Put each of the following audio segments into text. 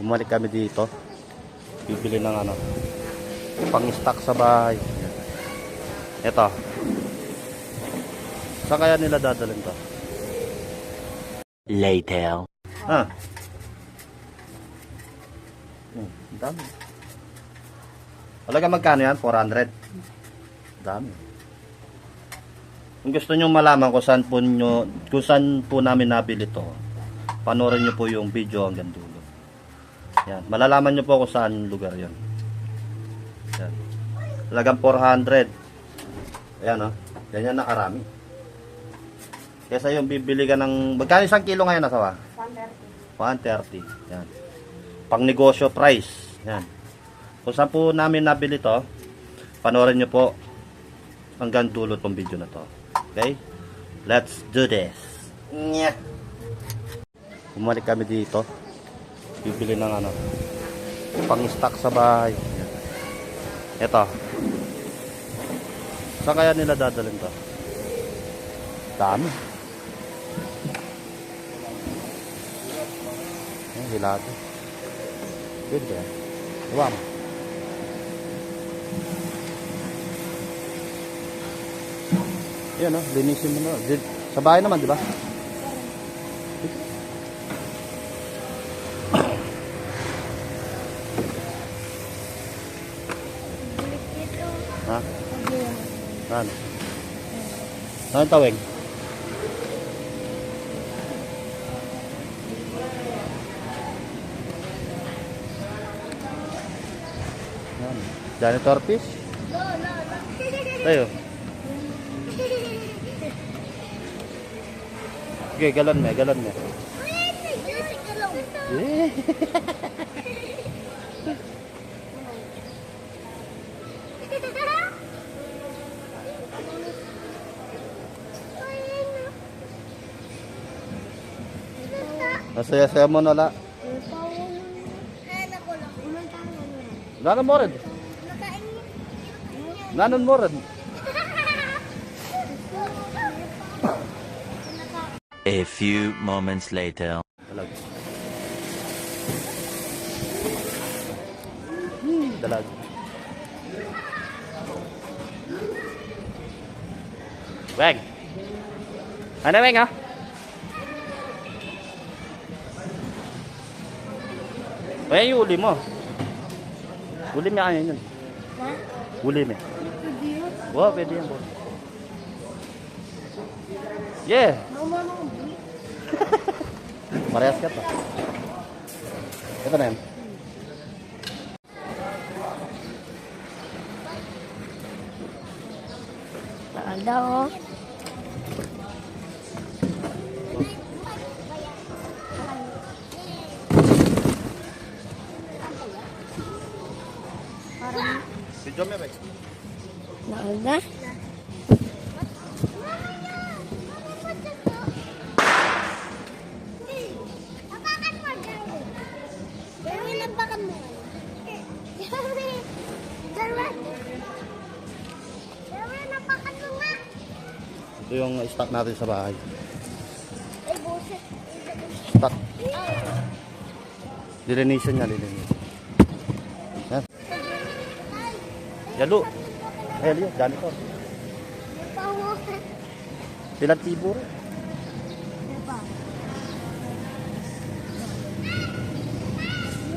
Bumalik kami dito. Bibili ng ano, pang-stock sa bahay. Ito. Saan kaya nila dadalhin to? Later. Ah. Dami. Talaga magkano yan? 400. Dami. Kung gusto nyo malaman kung saan po namin nabili to, panoorin nyo po yung video hanggang dulo. Yan. Malalaman nyo po kung saan lugar yon. Yan. Talagang 400. Ayan o. Ganyan nakarami. Kesa yung bibili ka ng... Magkano isang kilo ngayon nasawa? 130. 130. Yan. Pang negosyo price. Yan. Kung saan po namin nabili to, panoorin nyo po hanggang dulo tong video na to. Okay? Let's do this. Nya. Bumalik kami dito. Bibili ng ano, pang-stock sa bahay. Yan. Ito. Saan kaya nila dadalhin to? Dami. Hilado. Good ba? Diba mo? Yan o, linisin mo na. Sa bahay naman, di ba? Ha? Ano? Saan tawag? Janitor fish? Tayo. Okay, galon mo. Eh. Masaya-saya mo na la. Nanon mo rin. Nanon mo rin. A few moments later. Dalag. Weng. Ano Weng ha? Weng yung uli mo. Uli mo yan yun. Uli mo. Wow, pwede yan. Yeah. Parehas ka pa. Ito na yan. Ada oh. Video mo ba? Ada. Ito yung stock natin sa bahay. Stock. Dilinisan niya, dilinisan. Yan. Yalo. Ayan yun, janitor. Pilat tibo rin.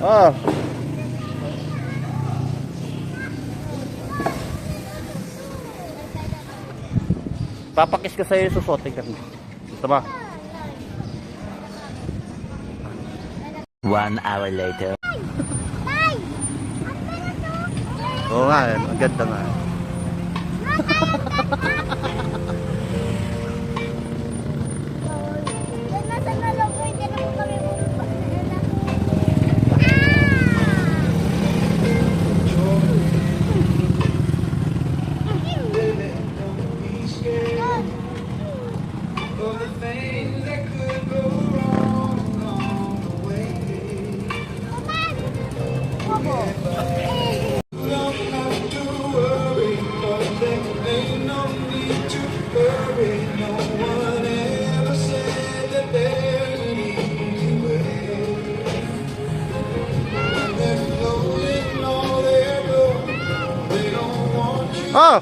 Ah. Papakis ko sa'yo, susotin ka. Gusto ba? 1 hour later. Oo nga, ang ganda nga. Oh!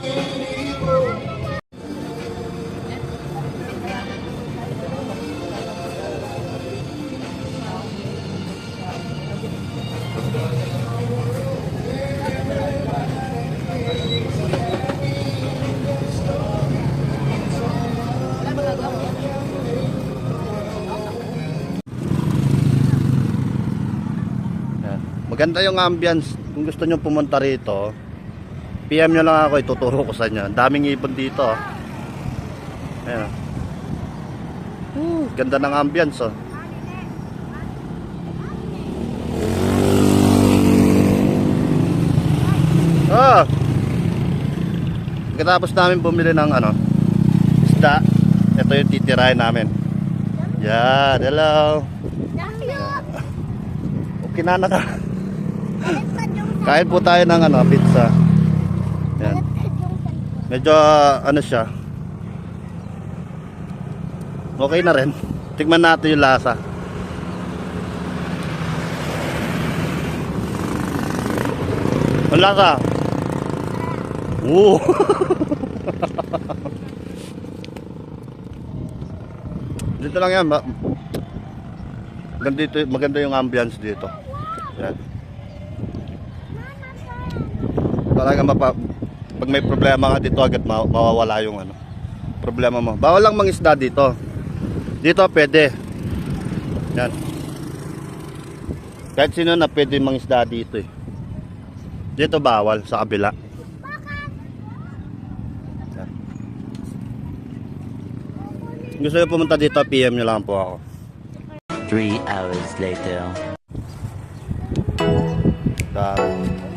Yan. Maganda yung ambience. Kung gusto nyo pumunta rito, PM nyo lang ako, ituturo ko sa inyo. Ang daming ibon dito. Ayan. Ganda ng ambience, oh. Ah! Pagkatapos namin bumili ng isda, ito yung titirahin namin. Yan, hello. Okay na ka. Kain po tayo ng pizza. Yan. Medyo siya. Okay na rin. Tignan natin yung lasa. Ang lasa. Dito lang yan. Maganda yung ambience dito. Yan. Talaga pag may problema ka dito agad mawawala yung problema mo. Bawal lang mangisda dito. Dito pwede. Yan. Kahit sino na pwede mangisda dito eh. Dito bawal sa kabila. Yan. Gusto nyo pumunta dito, PM nyo lang po ako. 3 hours later. Dami.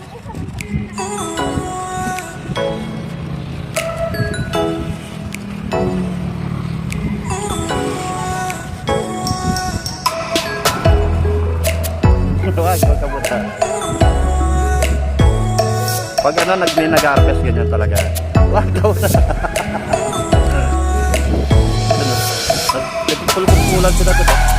Wag kabuta. Pag nag-harvest ganyan talaga. Wag kabuta. Nagpulpul-pulan sila dito.